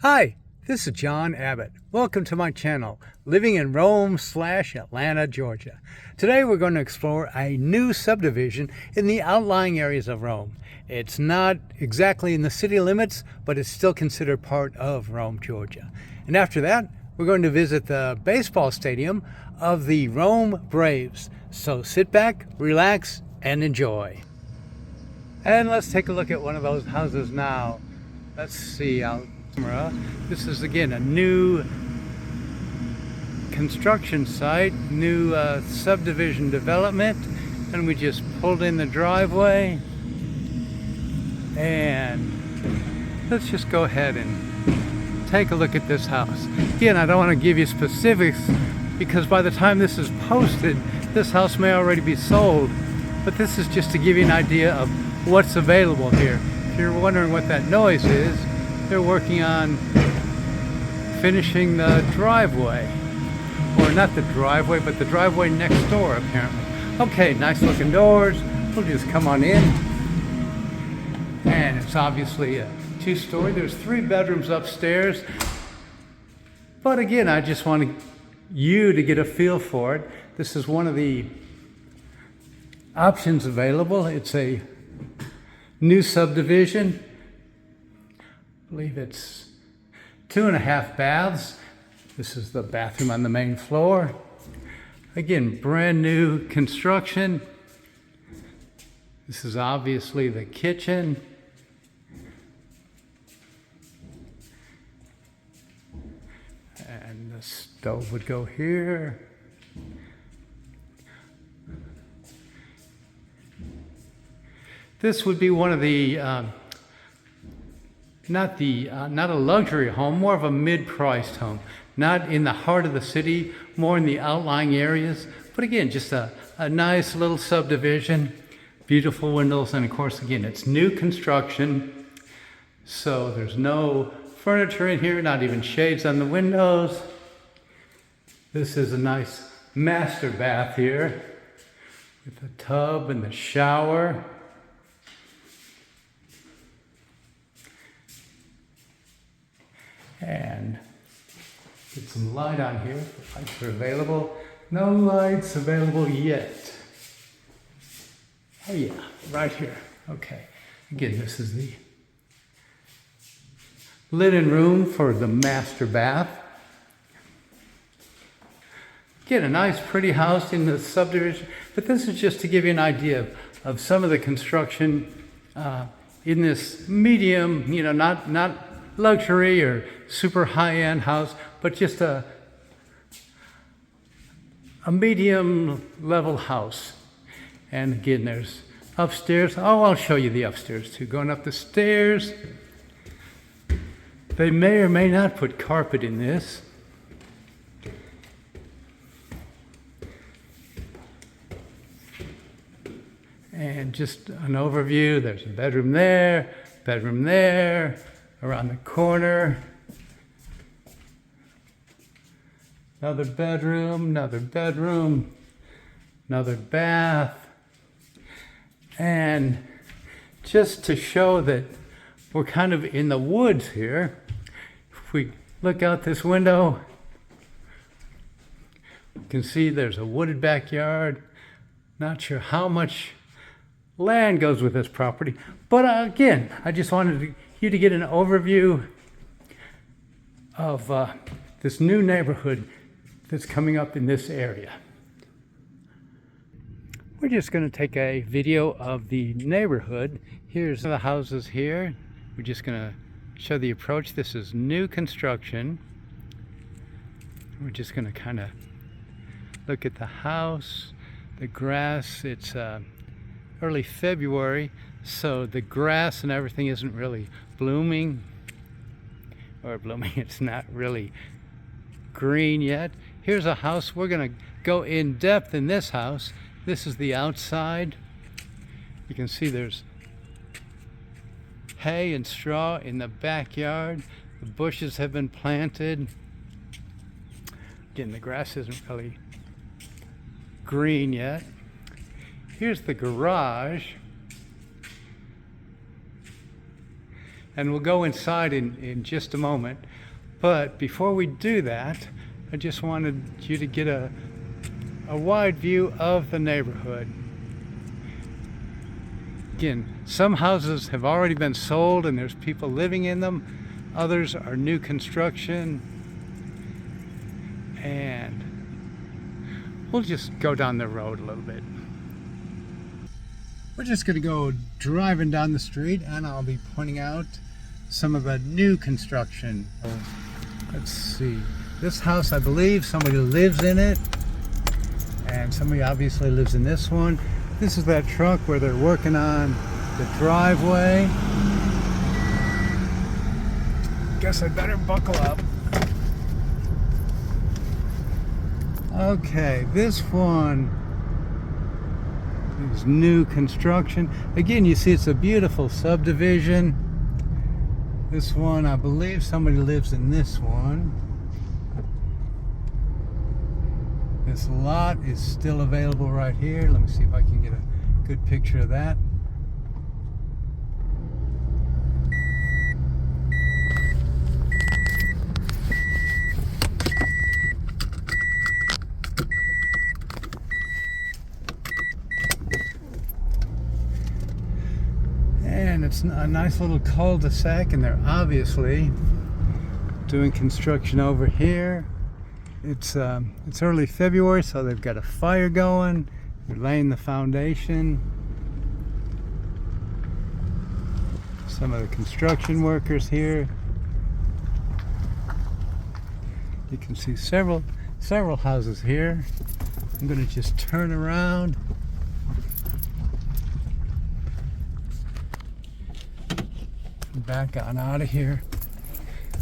Hi, this is John Abbott. Welcome to my channel, Living in Rome/Atlanta, Georgia. Today we're going to explore a new subdivision in the outlying areas of Rome. It's not exactly in the city limits, but it's still considered part of Rome, Georgia. And after that, we're going to visit the baseball stadium of the Rome Braves. So sit back, relax, and enjoy. And let's take a look at one of those houses now. Let's see out. This is again a new construction site, new subdivision development, and we just pulled in the driveway, and let's just go ahead and take a look at this house. Again, I don't want to give you specifics because by the time this is posted, this house may already be sold, but this is just to give you an idea of what's available here. If you're wondering what that noise is, they're working on finishing the driveway, or not the driveway, but the driveway next door apparently. Okay, nice looking doors. We'll just come on in, and it's obviously a two-story. There's 3 bedrooms upstairs, but again, I just want you to get a feel for it. This is one of the options available. It's a new subdivision. I believe it's 2.5 baths. This is the bathroom on the main floor. Again, brand new construction. This is obviously the kitchen. And the stove would go here. This would be one of the not a luxury home, more of a mid-priced home. Not in the heart of the city, more in the outlying areas. But again, just a nice little subdivision, beautiful windows, and of course, again, it's new construction. So there's no furniture in here, not even shades on the windows. This is a nice master bath here with the tub and the shower. And get some light on here. The lights are available. No lights available yet. Oh yeah, right here. Okay. Again, this is the linen room for the master bath. Again, a nice pretty house in the subdivision, but this is just to give you an idea of some of the construction in this medium, not luxury or super high-end house, but just a medium level house. And again, there's upstairs. Oh, I'll show you the upstairs too. Going up the stairs, they may or may not put carpet in this. And just an overview, there's a bedroom there, around the corner. Another bedroom, another bath. And just to show that we're kind of in the woods here, if we look out this window, you can see there's a wooded backyard. Not sure how much land goes with this property, but again, I just wanted you to get an overview of this new neighborhood that's coming up in this area. We're just going to take a video of the neighborhood. Here's the houses here. We're just going to show the approach. This is new construction. We're just going to kind of look at the house, the grass. It's early February, so the grass and everything isn't really blooming. It's not really green yet. Here's a house. We're going to go in depth in this house. This is the outside. You can see there's hay and straw in the backyard. The bushes have been planted. Again, the grass isn't really green yet. Here's the garage. And we'll go inside in just a moment. But before we do that, I just wanted you to get a wide view of the neighborhood. Again, some houses have already been sold and there's people living in them. Others are new construction. And we'll just go down the road a little bit. We're just going to go driving down the street and I'll be pointing out some of the new construction. Let's see. This house, I believe somebody lives in it. And somebody obviously lives in this one. This is that truck where they're working on the driveway. Guess I better buckle up. Okay, this one is new construction. Again, you see it's a beautiful subdivision. This one, I believe somebody lives in this one. This lot is still available right here. Let me see if I can get a good picture of that. And it's a nice little cul-de-sac, and they're obviously doing construction over here. It's early February, so they've got a fire going. They're laying the foundation. Some of the construction workers here. You can see several houses here. I'm going to just turn around. Back on out of here.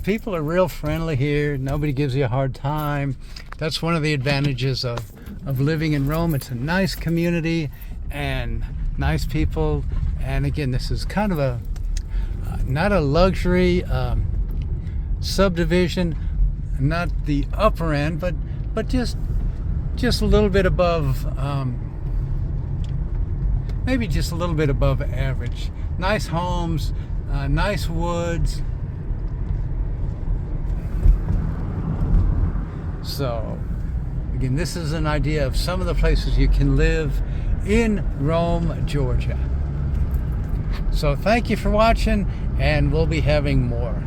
People are real friendly here. Nobody gives you a hard time. That's one of the advantages of living in Rome. It's a nice community and nice people. And again, this is kind of a not a luxury subdivision, not the upper end, but just a little bit above, maybe just a little bit above average. Nice homes, nice woods. So, again, this is an idea of some of the places you can live in Rome, Georgia. So thank you for watching, and we'll be having more.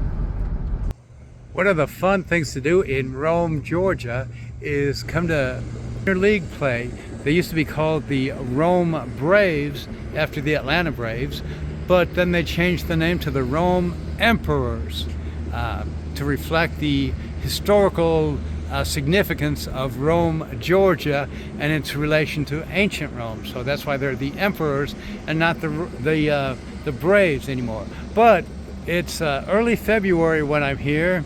One of the fun things to do in Rome, Georgia is come to minor league play. They used to be called the Rome Braves after the Atlanta Braves, but then they changed the name to the Rome Emperors to reflect the historical significance of Rome, Georgia, and its relation to ancient Rome. So that's why they're the emperors and not the Braves anymore. But it's early February when I'm here,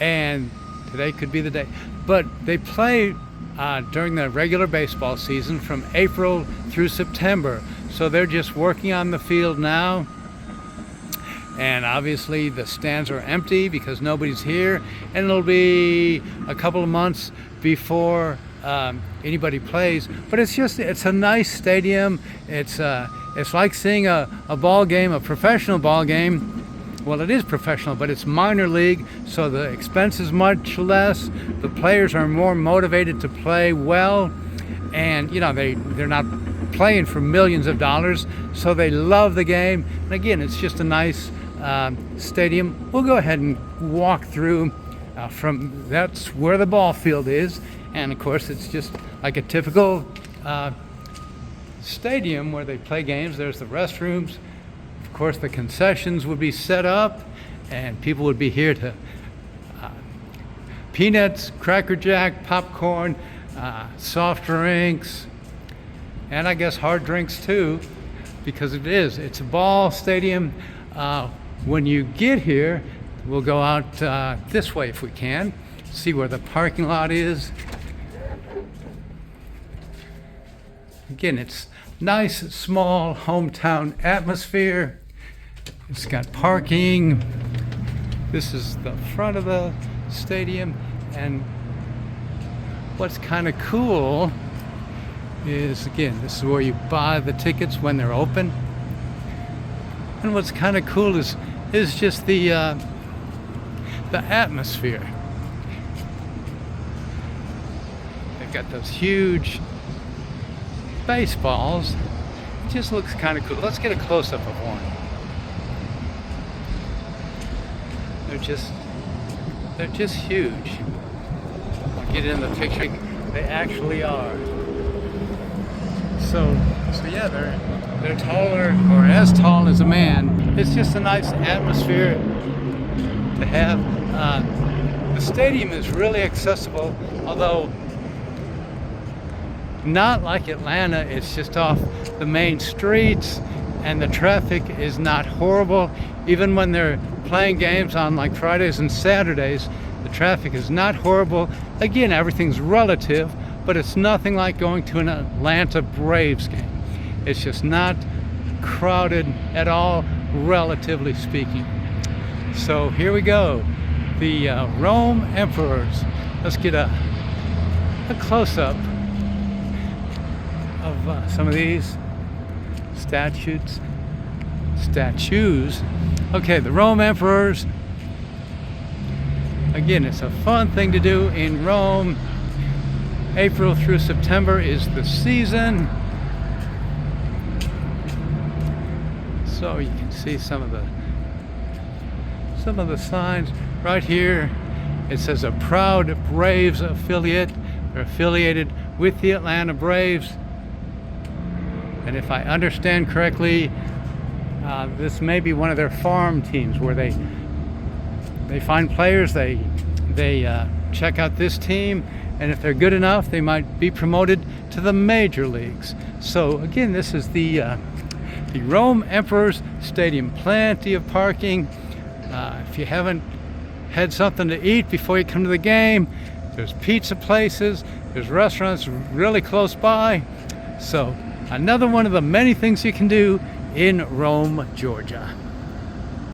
and today could be the day. But they play during the regular baseball season from April through September. So they're just working on the field now. And obviously the stands are empty because nobody's here, and it'll be a couple of months before anybody plays. But it's a nice stadium. It's like seeing a ball game, a professional ball game. Well, it is professional, but it's minor league, so the expense is much less. The players are more motivated to play well, and you know they're not playing for millions of dollars, so they love the game. And again, it's just a nice stadium. We'll go ahead and walk through that's where the ball field is, and of course it's just like a typical stadium where they play games. There's the restrooms. Of course, the concessions would be set up, and people would be here to peanuts, Cracker Jack, popcorn, soft drinks, and I guess hard drinks too, because it's a ball stadium. When you get here, we'll go out this way if we can, see where the parking lot is. Again, it's nice, small, hometown atmosphere. It's got parking. This is the front of the stadium, and what's kind of cool is, again, this is where you buy the tickets when they're open. And what's kind of cool is just the the atmosphere. They've got those huge baseballs. It just looks kind of cool. Let's get a close-up of one. They're just huge. I'll get in the picture. They actually are. So yeah, they're taller, or as tall as a man. It's just a nice atmosphere to have. The stadium is really accessible, although not like Atlanta. It's just off the main streets, and the traffic is not horrible. Even when they're playing games on like Fridays and Saturdays, the traffic is not horrible. Again, everything's relative, but it's nothing like going to an Atlanta Braves game. It's just not crowded at all, relatively speaking. So here we go, the Rome Emperors. Let's get a close-up of some of these statues. Okay, the Rome Emperors. Again, it's a fun thing to do in Rome. April through September is the season. So you can see some of the signs right here. It says a proud Braves affiliate. They're affiliated with the Atlanta Braves. And if I understand correctly, this may be one of their farm teams where they find players, they check out this team, and if they're good enough, they might be promoted to the major leagues. So again, this is the Rome Emperors Stadium. Plenty of parking. If you haven't had something to eat before you come to the game, there's pizza places, there's restaurants really close by. So another one of the many things you can do in Rome, Georgia.